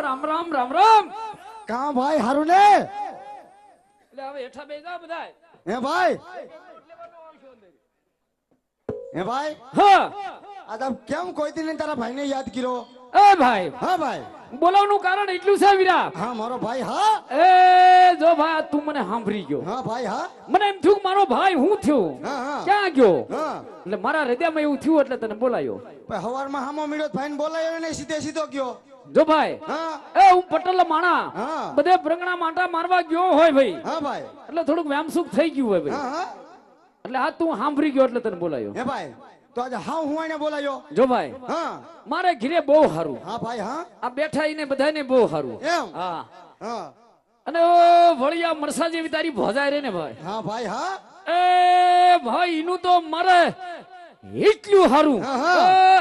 રામ રામ રામ રામ. કા ભાઈ હારું ને? એટલે હવે હેઠા બે જા બધાય. હે ભાઈ, હે ભાઈ, હા આ તમ કેમ કોઈ દી તારા ભાઈને યાદ કર્યો? એ ભાઈ હા ભાઈ, બોલાવવાનું કારણ એટલું છે વીરા. હા મારો ભાઈ, હા એ જો ભાઈ તું મને સાંભળી ગયો. હા ભાઈ, હા મને એમ થયું કે મારો ભાઈ હું થયું હા હા ક્યાં ગયો. હા. એટલે મારા હૃદયમાં એવું થયું એટલે તને બોલાયો. ભાઈ હવારમાં હામો મળ્યો, ભાઈને બોલાયો ને સીધે સીધો ગયો. જો ભાઈ હા એ હું પટેલ માણા હા બધે પ્રગણા માટા મારવા ગયો હોય ભાઈ, હા ભાઈ, એટલે થોડુંક વ્યામસુખ થઈ ગયું હોય ભાઈ. હા હા. એટલે આ તું સાંભળી ગયો એટલે તને બોલાયો. હે ભાઈ, તો આજે હા હું એને બોલાયો. જો ભાઈ હા મારે ઘરે બહુ સારું, હા ભાઈ, હા આ બેઠા ઈને બધાને બહુ સારું. એમ, હા હા અને વળિયા મરસા જેવી તારી ભોજાય રે ને ભાઈ. હા ભાઈ, હા એ ભાઈ એનું તો મારે એટલું સારું. હા, હા.